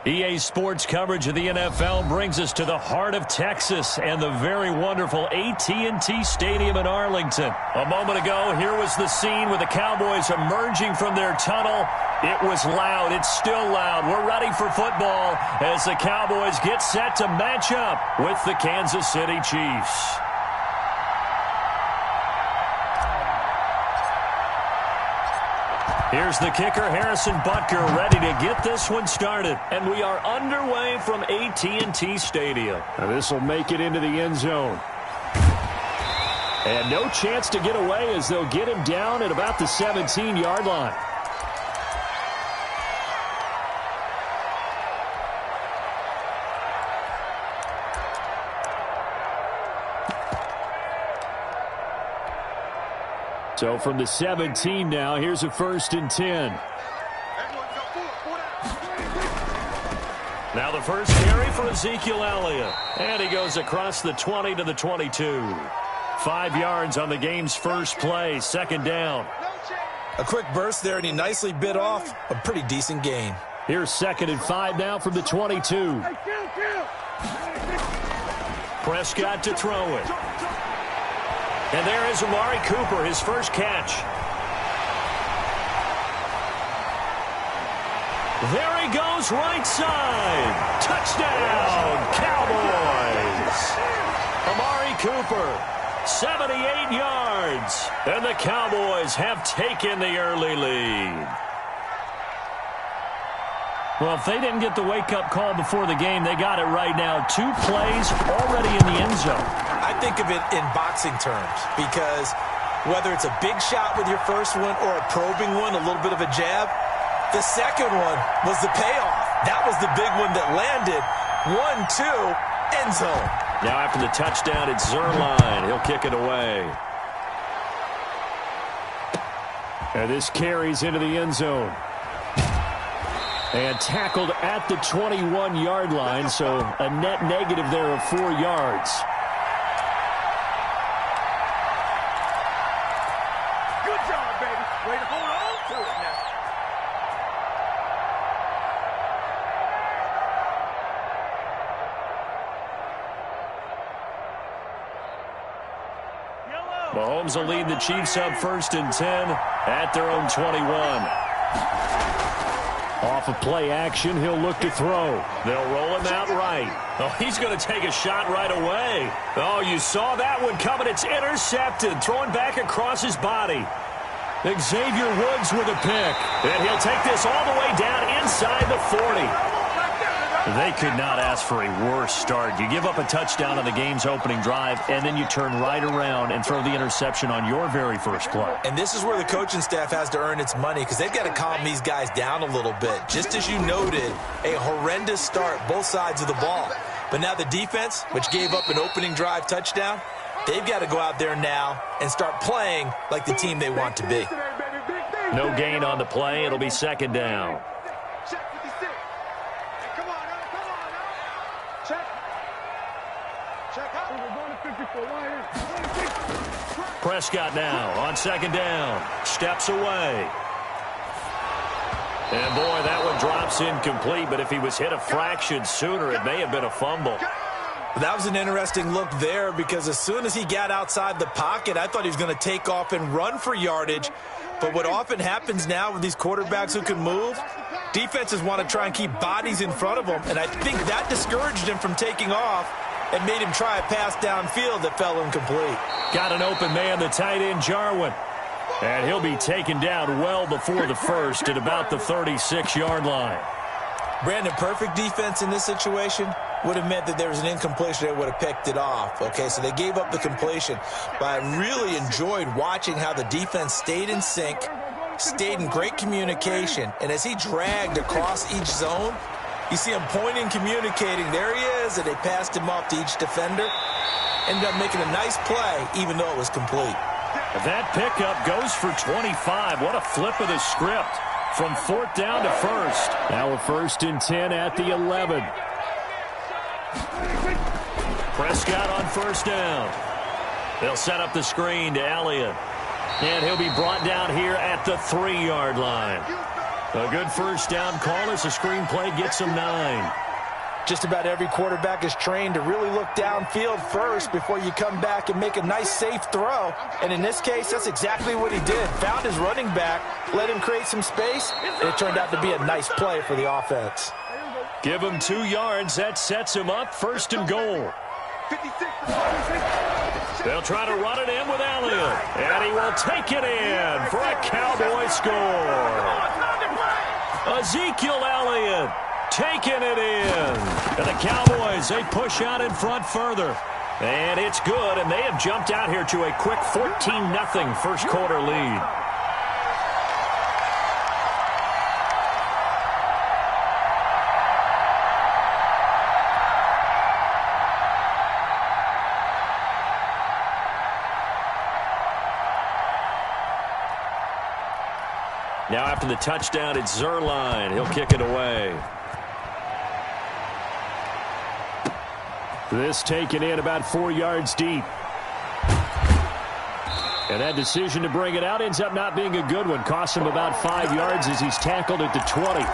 EA Sports coverage of the NFL brings us to the heart of Texas and the very wonderful AT&T Stadium in Arlington. A moment ago, here was the scene with the Cowboys emerging from their tunnel. It was loud. It's still loud. We're ready for football as the Cowboys get set to match up with the Kansas City Chiefs. Here's the kicker, Harrison Butker, ready to get this one started. And we are underway from AT&T Stadium. Now this will make it into the end zone. And no chance to get away as they'll get him down at about the 17-yard line. So from the 17 now, here's a 1st and 10. Now the first carry for Ezekiel Elliott. And he goes across the 20 to the 22. 5 yards on the game's first play, 2nd down. A quick burst there, and he nicely bit off a pretty decent gain. Here's 2nd and 5 now from the 22. Prescott to throw it. And there is Amari Cooper, his first catch. There he goes, right side. Touchdown, Cowboys. Amari Cooper, 78 yards. And the Cowboys have taken the early lead. Well, if they didn't get the wake-up call before the game, they got it right now. 2 plays already in the end zone. I think of it in boxing terms because whether it's a big shot with your first one or a probing one, a little bit of a jab, the second one was the payoff. That was the big one that landed. 1-2, end zone. Now after the touchdown, it's Zerline. He'll kick it away. And this carries into the end zone. And tackled at the 21-yard line, so a net negative there of 4 yards. Good job, baby. Way to hold on to it now. Mahomes will lead the Chiefs up 1st and 10 at their own 21. Off of play action, he'll look to throw. They'll roll him out right. Oh, he's going to take a shot right away. Oh, you saw that one coming. It's intercepted. Throwing back across his body. Xavier Woods with a pick. And he'll take this all the way down inside the 40. They could not ask for a worse start. You give up a touchdown on the game's opening drive, and then you turn right around and throw the interception on your very first play. And this is where the coaching staff has to earn its money because they've got to calm these guys down a little bit. Just as you noted, a horrendous start, both sides of the ball. But now the defense, which gave up an opening drive touchdown, they've got to go out there now and start playing like the team they want to be. No gain on the play. It'll be 2nd down. Prescott now on 2nd down. Steps away. And boy, that one drops incomplete, but if he was hit a fraction sooner, it may have been a fumble. That was an interesting look there because as soon as he got outside the pocket, I thought he was going to take off and run for yardage. But what often happens now with these quarterbacks who can move, defenses want to try and keep bodies in front of them, and I think that discouraged him from taking off and made him try a pass downfield that fell incomplete. Got an open man, the tight end, Jarwin. And he'll be taken down well before the first at about the 36-yard line. Brandon, perfect defense in this situation would have meant that there was an incompletion that would have picked it off. Okay, so they gave up the completion. But I really enjoyed watching how the defense stayed in sync, stayed in great communication, and as he dragged across each zone, you see him pointing, communicating. There he is, and they passed him off to each defender. Ended up making a nice play, even though it was complete. That pickup goes for 25. What a flip of the script from 4th down to 1st. Now a 1st and 10 at the 11. Prescott on 1st down. They'll set up the screen to Elliott. And he'll be brought down here at the 3-yard line. A good first down call as the screenplay gets him 9. Just about every quarterback is trained to really look downfield first before you come back and make a nice, safe throw. And in this case, that's exactly what he did. Found his running back, let him create some space, and it turned out to be a nice play for the offense. Give him 2 yards. That sets him up 1st and goal. 56. They'll try to run it in with Elliott. And he will take it in for a Cowboy score. Ezekiel Elliott taking it in. And the Cowboys, they push out in front further. And it's good, and they have jumped out here to a quick 14-0 first quarter lead. Now after the touchdown, it's Zuerlein. He'll kick it away. This taken in about 4 yards deep. And that decision to bring it out ends up not being a good one. Costs him about 5 yards as he's tackled at the 20.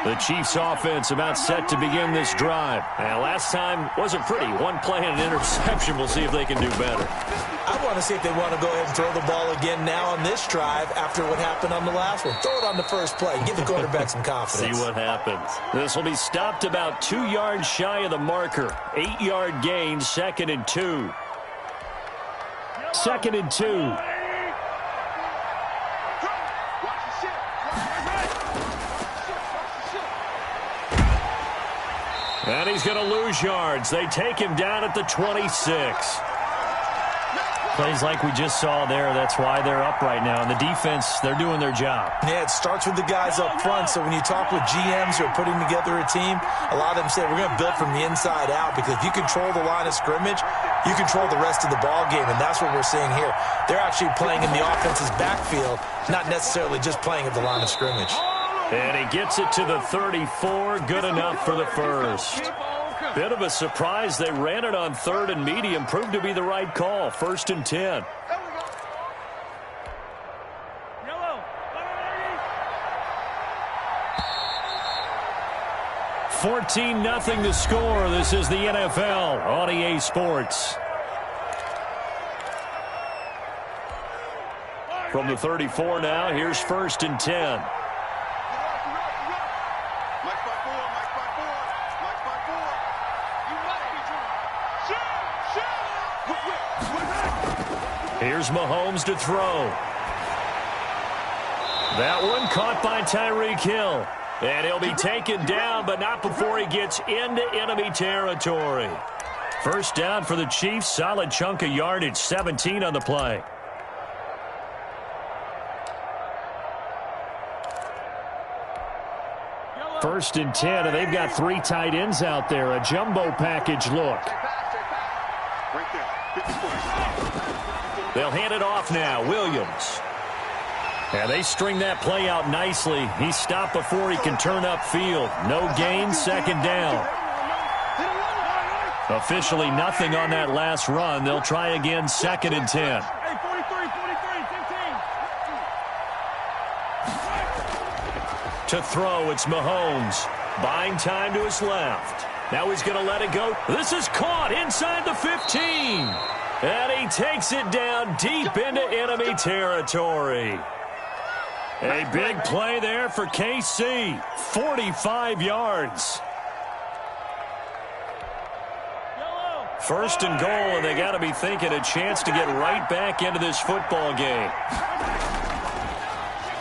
The Chiefs offense about set to begin this drive. And last time wasn't pretty. 1 play and an interception. We'll see if they can do better. I want to see if they want to go ahead and throw the ball again now on this drive after what happened on the last one. Throw it on the first play. Give the quarterback some confidence. See what happens. This will be stopped about 2 yards shy of the marker. 8-yard gain, 2nd and 2. 2nd and 2. And he's going to lose yards. They take him down at the 26. Plays like we just saw there. That's why they're up right now. And the defense, they're doing their job. Yeah, it starts with the guys up front. So when you talk with GMs who are putting together a team, a lot of them say we're going to build from the inside out, because if you control the line of scrimmage, you control the rest of the ball game. And that's what we're seeing here. They're actually playing in the offense's backfield, not necessarily just playing at the line of scrimmage. And he gets it to the 34. Good enough for the first. Bit of a surprise. They ran it on 3rd and medium. Proved to be the right call. 1st and 10. 14-0 the score. This is the NFL on EA Sports. From the 34 now, here's 1st and 10. Here's Mahomes to throw. That one caught by Tyreek Hill. And he'll be taken down, but not before he gets into enemy territory. First down for the Chiefs. Solid chunk of yardage. 17 on the play. First and 10, and they've got 3 tight ends out there. A jumbo package look. They'll hand it off now. Williams. And they string that play out nicely. He's stopped before he can turn upfield. No gain, 2nd down. Officially nothing on that last run. They'll try again, 2nd and 10. To throw, it's Mahomes. Buying time to his left. Now he's going to let it go. This is caught inside the 15. And he takes it down deep into enemy territory. A big play there for KC. 45 yards. First and goal, and they got to be thinking a chance to get right back into this football game.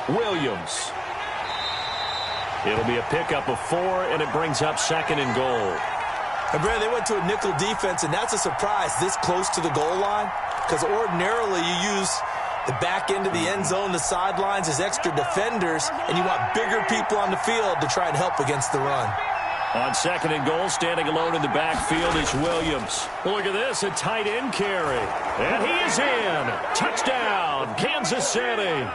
Williams. It'll be a pickup of 4, and it brings up 2nd and goal. And, Brad, they went to a nickel defense, and that's a surprise this close to the goal line, because ordinarily you use the back end of the end zone, the sidelines as extra defenders, and you want bigger people on the field to try and help against the run. On 2nd and goal, standing alone in the backfield is Williams. Look at this, a tight end carry. And he is in. Touchdown, Kansas City.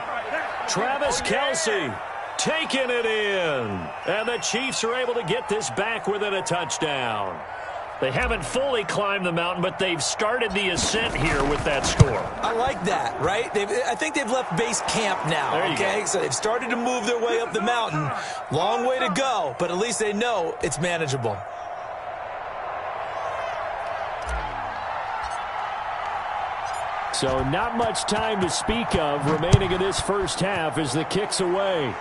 Travis Kelce taking it in. And the Chiefs are able to get this back within a touchdown. They haven't fully climbed the mountain, but they've started the ascent here with that score. I like that, right? I think they've left base camp now, okay? So they've started to move their way up the mountain. Long way to go, but at least they know it's manageable. So not much time to speak of remaining in this first half as the kick's away.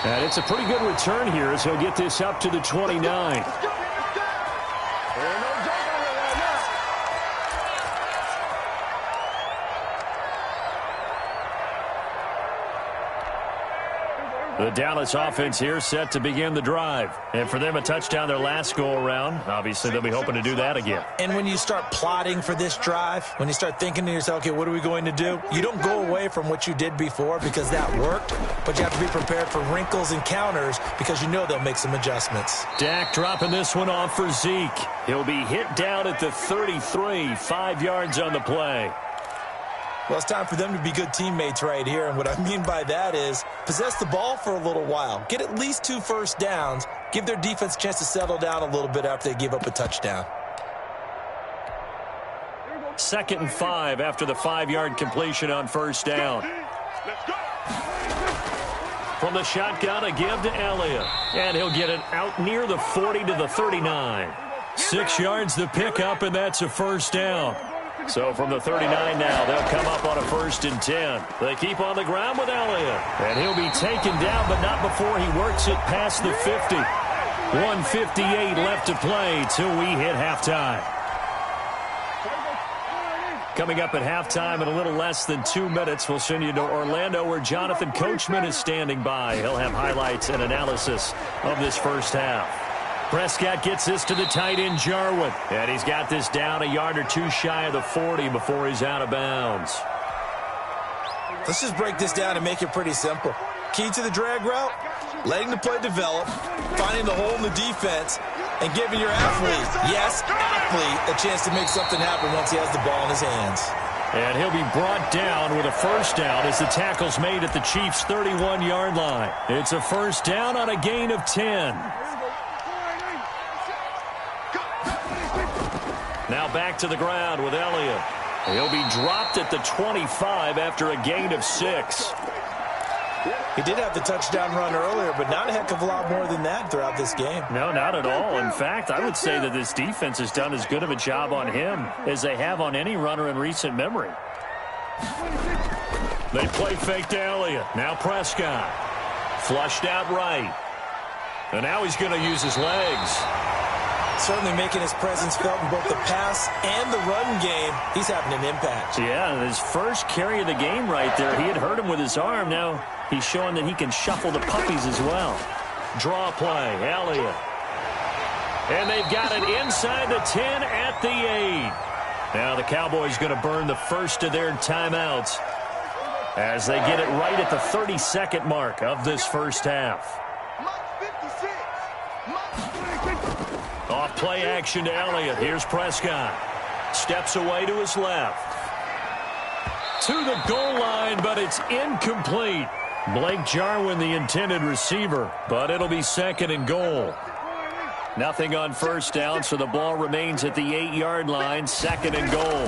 And it's a pretty good return here as he'll get this up to the 29. The Dallas offense here set to begin the drive. And for them, a touchdown their last go-around. Obviously, they'll be hoping to do that again. And when you start plotting for this drive, when you start thinking to yourself, okay, what are we going to do? You don't go away from what you did before because that worked, but you have to be prepared for wrinkles and counters because you know they'll make some adjustments. Dak dropping this one off for Zeke. He'll be hit down at the 33, 5 yards on the play. Well, it's time for them to be good teammates right here, and what I mean by that is possess the ball for a little while. Get at least 2 first downs. Give their defense a chance to settle down a little bit after they give up a touchdown. 2nd and 5 after the 5-yard completion on first down. From the shotgun, a give to Elliott, and he'll get it out near the 40 to the 39. 6 yards the pickup, and that's a first down. So from the 39 now, they'll come up on a 1st and 10. They keep on the ground with Elliott. And he'll be taken down, but not before he works it past the 50. 1:58 left to play till we hit halftime. Coming up at halftime in a little less than 2 minutes, we'll send you to Orlando where Jonathan Coachman is standing by. He'll have highlights and analysis of this first half. Prescott gets this to the tight end, Jarwin. And he's got this down a yard or 2 shy of the 40 before he's out of bounds. Let's just break this down and make it pretty simple. Key to the drag route, letting the play develop, finding the hole in the defense, and giving your athlete, yes, athlete, a chance to make something happen once he has the ball in his hands. And he'll be brought down with a first down as the tackle's made at the Chiefs' 31-yard line. It's a first down on a gain of 10. Now back to the ground with Elliott. He'll be dropped at the 25 after a gain of 6. He did have the touchdown run earlier, but not a heck of a lot more than that throughout this game. No, not at all. In fact, I would say that this defense has done as good of a job on him as they have on any runner in recent memory. They play fake to Elliott. Now Prescott. Flushed out right. And now he's going to use his legs. Certainly making his presence felt in both the pass and the run game. He's having an impact. Yeah, his first carry of the game right there, he had hurt him with his arm. Now he's showing that he can shuffle the puppies as well. Draw play, Elliott. And they've got it inside the 10 at the 8. Now the Cowboys going to burn the first of their timeouts as they get it right at the 32nd mark of this first half. Off play action to Elliott. Here's Prescott. Steps away to his left. To the goal line, but it's incomplete. Blake Jarwin, the intended receiver, but it'll be 2nd and goal. Nothing on first down, so the ball remains at the 8-yard line, 2nd and goal.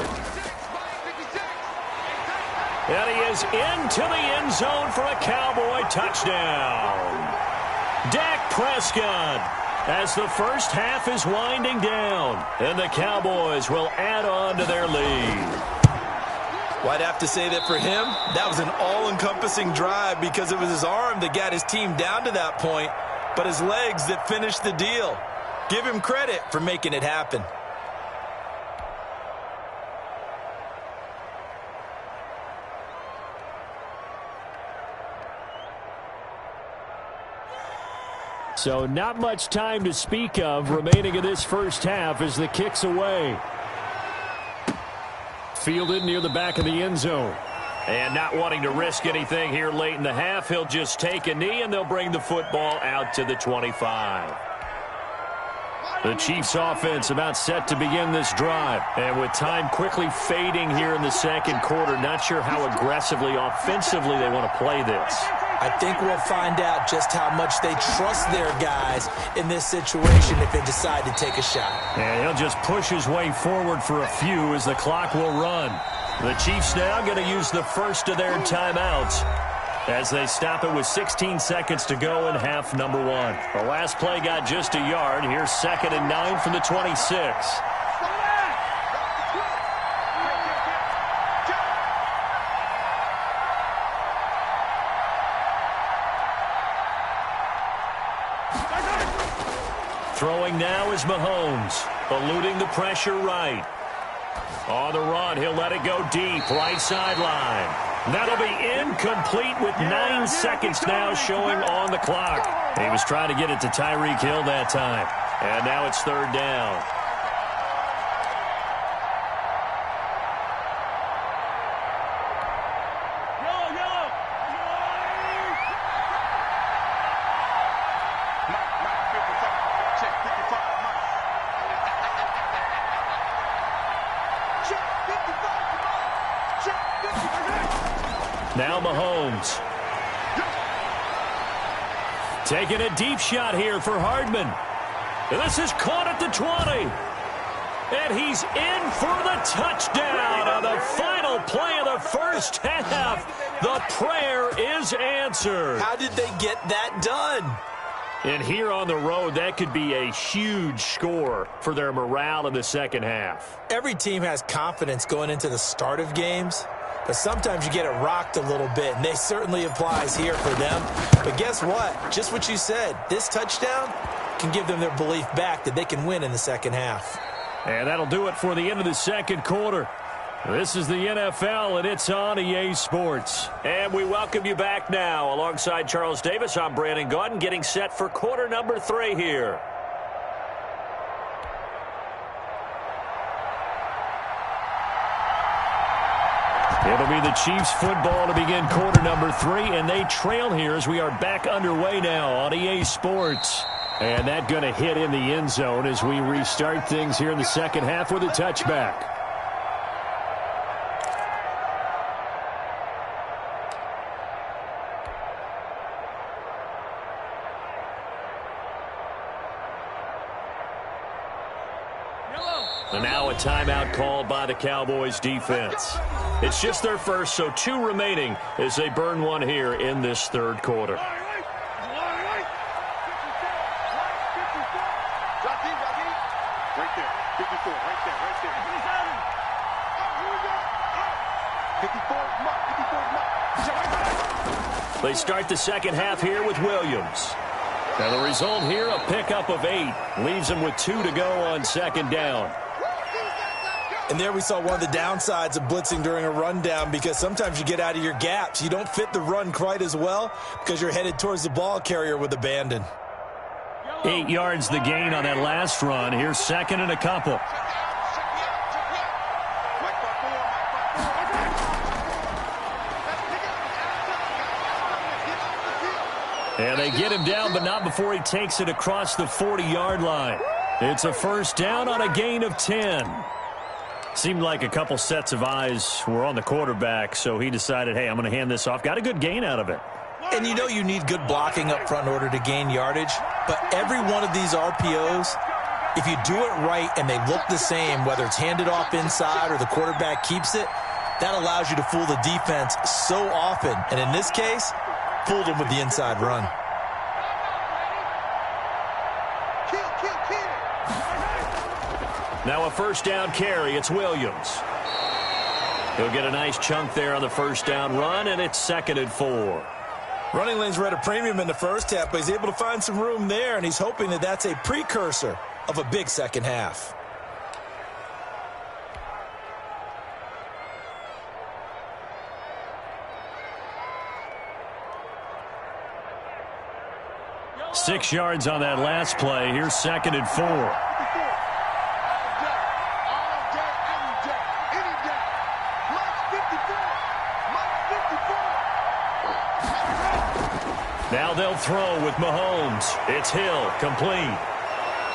And he is into the end zone for a Cowboy touchdown. Dak Prescott, as the first half is winding down, and the Cowboys will add on to their lead. Well, I'd have to say that for him, that was an all-encompassing drive because it was his arm that got his team down to that point, but his legs that finished the deal. Give him credit for making it happen. So not much time to speak of remaining in this first half as the kick's away. Fielded near the back of the end zone. And not wanting to risk anything here late in the half, he'll just take a knee and they'll bring the football out to the 25. The Chiefs offense about set to begin this drive. And with time quickly fading here in the second quarter, not sure how aggressively, offensively they want to play this. I think we'll find out just how much they trust their guys in this situation if they decide to take a shot. And he'll just push his way forward for a few as the clock will run. The Chiefs now going to use the first of their timeouts as they stop it with 16 seconds to go in half number one. The last play got just a yard. Here's 2nd and 9 from the 26. Throwing now is Mahomes, eluding the pressure right. On the run, he'll let it go deep, right sideline. That'll be incomplete with 9 seconds now showing on the clock. He was trying to get it to Tyreek Hill that time. And now it's 3rd down. Now Mahomes. Taking a deep shot here for Hardman. This is caught at the 20. And he's in for the touchdown on the final play of the first half. The prayer is answered. How did they get that done? And here on the road, that could be a huge score for their morale in the second half. Every team has confidence going into the start of games, but sometimes you get it rocked a little bit, and this certainly applies here for them. But guess what? Just what you said, this touchdown can give them their belief back that they can win in the second half. And that'll do it for the end of the second quarter. This is the NFL, and it's on EA Sports. And we welcome you back now. Alongside Charles Davis, I'm Brandon Gaudin, getting set for quarter number 3 here. It'll be the Chiefs football to begin quarter number 3, and they trail here as we are back underway now on EA Sports. And that going to hit in the end zone as we restart things here in the second half with a touchback. And now a timeout called by the Cowboys defense. It's just their first, so 2 remaining as they burn one here in this third quarter. They start the second half here with Williams. Now the result here, a pickup of 8. Leaves them with 2 to go on second down. And there we saw one of the downsides of blitzing during a rundown, because sometimes you get out of your gaps. You don't fit the run quite as well because you're headed towards the ball carrier with abandon. 8 yards the gain on that last run. Here's 2nd and a couple. And they get him down, but not before he takes it across the 40-yard line. It's a first down on a gain of 10. Seemed like a couple sets of eyes were on the quarterback, so he decided, hey, I'm going to hand this off. Got a good gain out of it. And you know you need good blocking up front in order to gain yardage, but every one of these RPOs, if you do it right and they look the same, whether it's handed off inside or the quarterback keeps it, that allows you to fool the defense so often. And in this case, fooled him with the inside run. Now a first down carry. It's Williams. He'll get a nice chunk there on the first down run, and it's 2nd and 4. Running lanes were at a premium in the first half, but he's able to find some room there, and he's hoping that that's a precursor of a big second half. Six yards on that last play. Here's 2nd and 4. Now they'll throw with Mahomes. It's Hill, complete.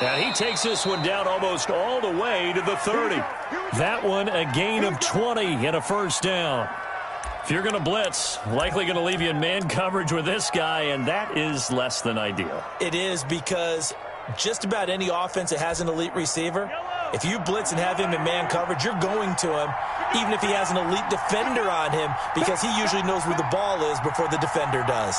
And he takes this one down almost all the way to the 30. That one a gain of 20 and a first down. If you're going to blitz, likely going to leave you in man coverage with this guy, and that is less than ideal. It is, because just about any offense that has an elite receiver, if you blitz and have him in man coverage, you're going to him, even if he has an elite defender on him, because he usually knows where the ball is before the defender does.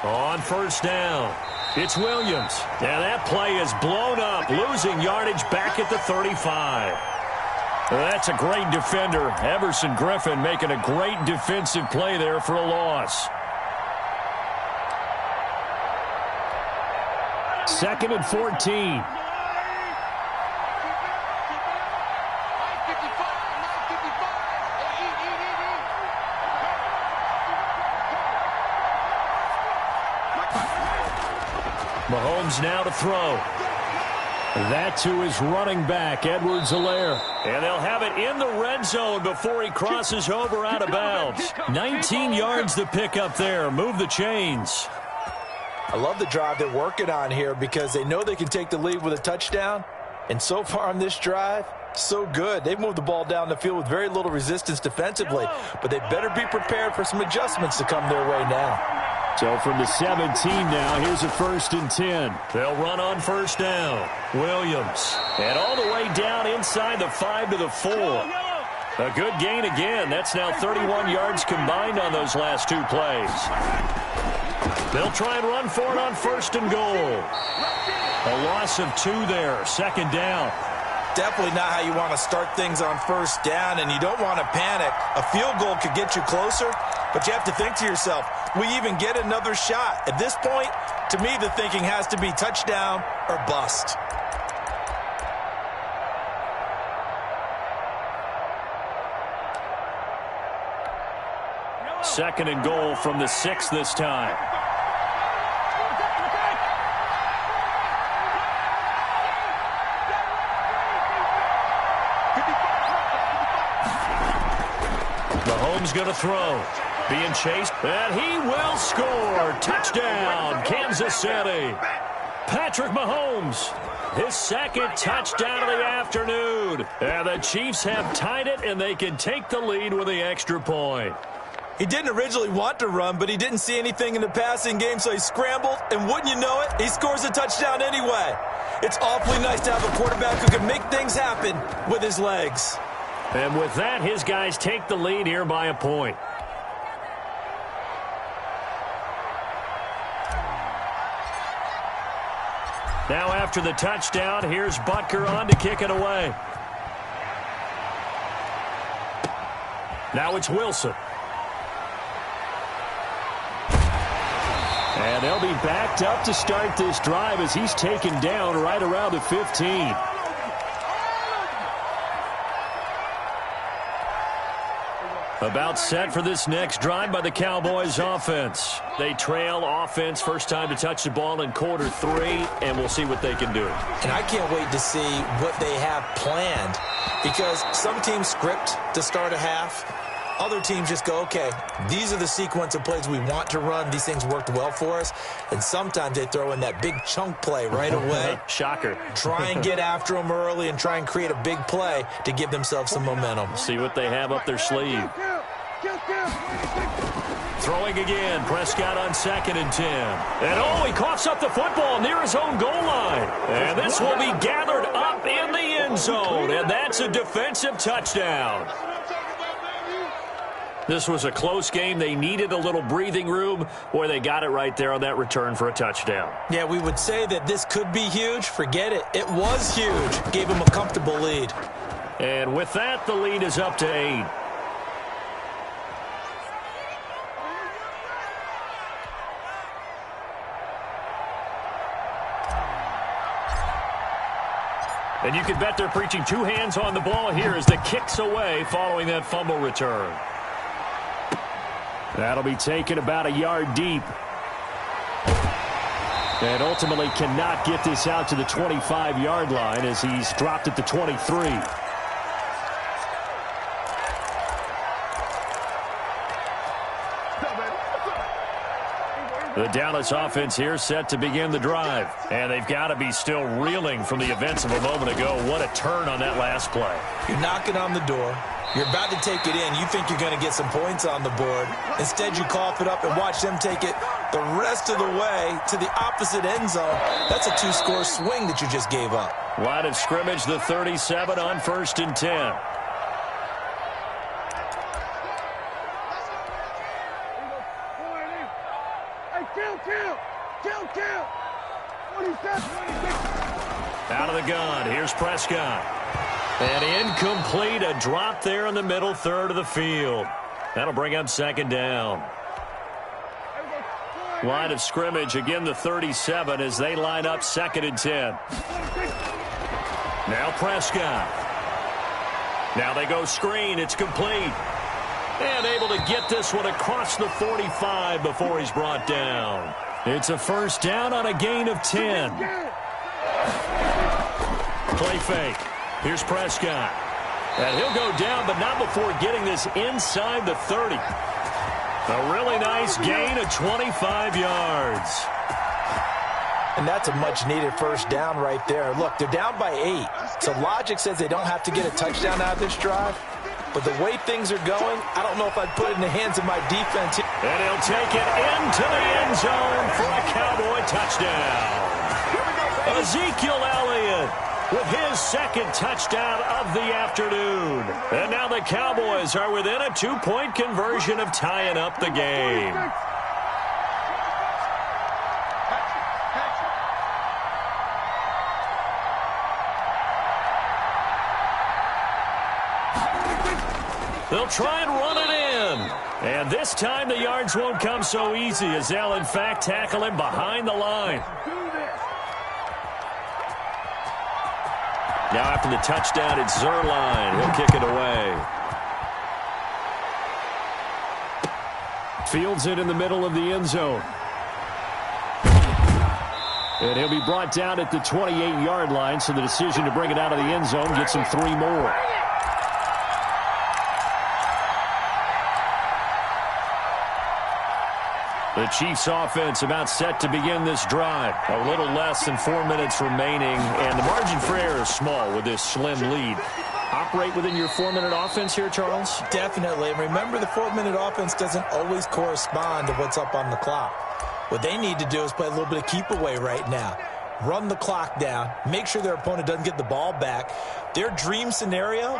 On first down, it's Williams. Now that play is blown up, losing yardage back at the 35. That's a great defender. Everson Griffin making a great defensive play there for a loss. 2nd and 14. Mahomes now to throw. That to his running back, Edwards-Helaire. And they'll have it in the red zone before he crosses over out of bounds. 19 yards to pick up there. Move the chains. I love the drive they're working on here because they know they can take the lead with a touchdown. And so far on this drive, so good. They've moved the ball down the field with very little resistance defensively. But they better be prepared for some adjustments to come their way now. So from the 17 now, here's a 1st and 10. They'll run on first down. Williams. And all the way down inside the 5 to the 4. A good gain again. That's now 31 yards combined on those last 2 plays. They'll try and run for it on 1st and goal. A loss of 2 there. 2nd down. Definitely not how you want to start things on first down, and you don't want to panic. A field goal could get you closer, but you have to think to yourself, we even get another shot. At this point, to me, the thinking has to be touchdown or bust. Second and goal from the 6 this time. Mahomes going to throw. Being chased, and he will score. Touchdown, Kansas City. Patrick Mahomes, his 2nd touchdown of the afternoon. And the Chiefs have tied it, and they can take the lead with the extra point. He didn't originally want to run, but he didn't see anything in the passing game, so he scrambled, and wouldn't you know it, he scores a touchdown anyway. It's awfully nice to have a quarterback who can make things happen with his legs. And with that, his guys take the lead here by a point. Now after the touchdown, here's Butker on to kick it away. Now it's Wilson. And they'll be backed up to start this drive as he's taken down right around the 15. About set for this next drive by the Cowboys offense. They trail offense, first time to touch the ball in quarter 3, and we'll see what they can do. And I can't wait to see what they have planned, because some teams script to start a half. Other teams just go, okay, these are the sequence of plays we want to run. These things worked well for us. And sometimes they throw in that big chunk play right away. Shocker. Try and get after them early and try and create a big play to give themselves some momentum. See what they have up their sleeve. Throwing again. Prescott on 2nd and 10. And he coughs up the football near his own goal line. And this will be gathered up in the end zone. And that's a defensive touchdown. This was a close game. They needed a little breathing room. Boy, they got it right there on that return for a touchdown. Yeah, we would say that this could be huge. Forget it. It was huge. Gave him a comfortable lead. And with that, the lead is up to 8. And you can bet they're preaching 2 hands on the ball here as the kick's away following that fumble return. That'll be taken about a yard deep. And ultimately cannot get this out to the 25-yard line as he's dropped at the 23. The Dallas offense here set to begin the drive. And they've got to be still reeling from the events of a moment ago. What a turn on that last play. You're knocking on the door. You're about to take it in. You think you're going to get some points on the board. Instead, you cough it up and watch them take it the rest of the way to the opposite end zone. That's a two-score swing that you just gave up. Line of scrimmage, the 37 on 1st and 10. Kill. 27. Out of the gun. Here's Prescott. And incomplete. A drop there in the middle third of the field. That'll bring up 2nd down. Line of scrimmage, again the 37 as they line up 2nd and 10. Now Prescott. Now they go screen. It's complete. And able to get this one across the 45 before he's brought down. It's a 1st down on a gain of 10. Play fake. Here's Prescott. And he'll go down, but not before getting this inside the 30. A really nice gain of 25 yards. And that's a much-needed 1st down right there. Look, they're down by 8. So logic says they don't have to get a touchdown out of this drive. But the way things are going, I don't know if I'd put it in the hands of my defense. And he'll take it into the end zone for a Cowboy touchdown. Ezekiel Elliott with his 2nd touchdown of the afternoon. And now the Cowboys are within a 2-point conversion of tying up the game. They'll try and run it in. And this time the yards won't come so easy as they'll, in fact, tackle him behind the line. Now after the touchdown, it's Zerline. He'll kick it away. Fields it in the middle of the end zone. And he'll be brought down at the 28-yard line, so the decision to bring it out of the end zone gets him 3 more. The Chiefs offense about set to begin this drive. A little less than 4 minutes remaining, and the margin for error is small with this slim lead. Operate within your 4-minute offense here, Charles? Definitely. And remember, the 4-minute offense doesn't always correspond to what's up on the clock. What they need to do is play a little bit of keep away right now. Run the clock down. Make sure their opponent doesn't get the ball back. Their dream scenario,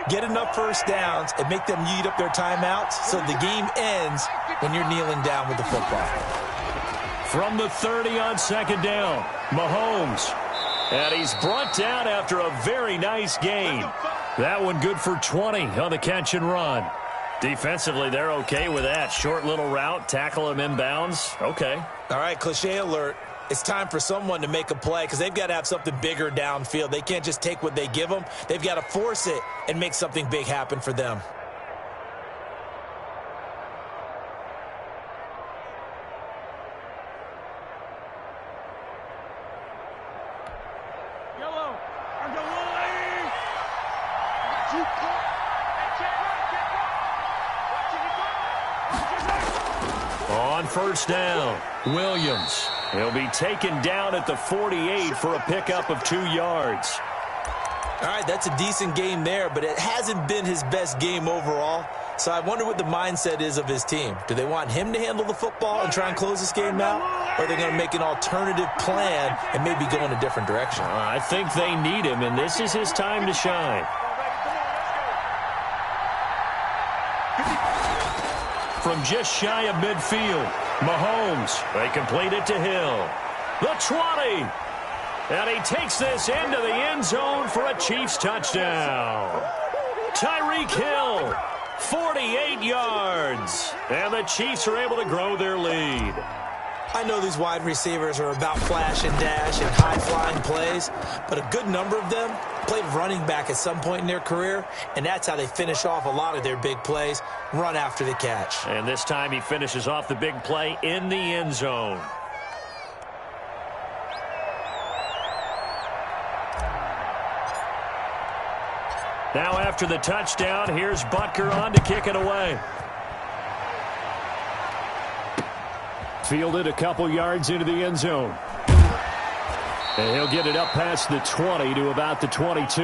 get enough 1st downs and make them eat up their timeouts so the game ends when you're kneeling down with the football. From the 30 on 2nd down, Mahomes. And he's brought down after a very nice gain. That one good for 20 on the catch and run. Defensively, they're okay with that. Short little route, tackle him inbounds. Okay. All right, cliche alert. It's time for someone to make a play because they've got to have something bigger downfield. They can't just take what they give them. They've got to force it and make something big happen for them. On 1st down, Williams. He'll be taken down at the 48 for a pickup of 2 yards. All right, that's a decent game there, but it hasn't been his best game overall. So I wonder what the mindset is of his team. Do they want him to handle the football and try and close this game out? Or are they going to make an alternative plan and maybe go in a different direction? I think they need him, and this is his time to shine. From just shy of midfield, Mahomes. They complete it to Hill. The 20. And he takes this into the end zone for a Chiefs touchdown. Tyreek Hill, 48 yards. And the Chiefs are able to grow their lead. I know these wide receivers are about flash and dash and high-flying plays, but a good number of them played running back at some point in their career, and that's how they finish off a lot of their big plays, run after the catch. And this time he finishes off the big play in the end zone. Now after the touchdown, here's Butker on to kick it away. Fielded a couple yards into the end zone. And he'll get it up past the 20 to about the 22.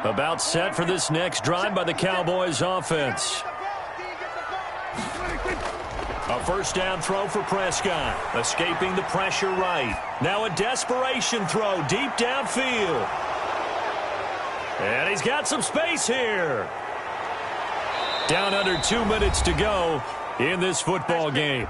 About set for this next drive by the Cowboys offense. A first down throw for Prescott. Escaping the pressure right. Now a desperation throw deep downfield. And he's got some space here. Down under 2 minutes to go in this football game.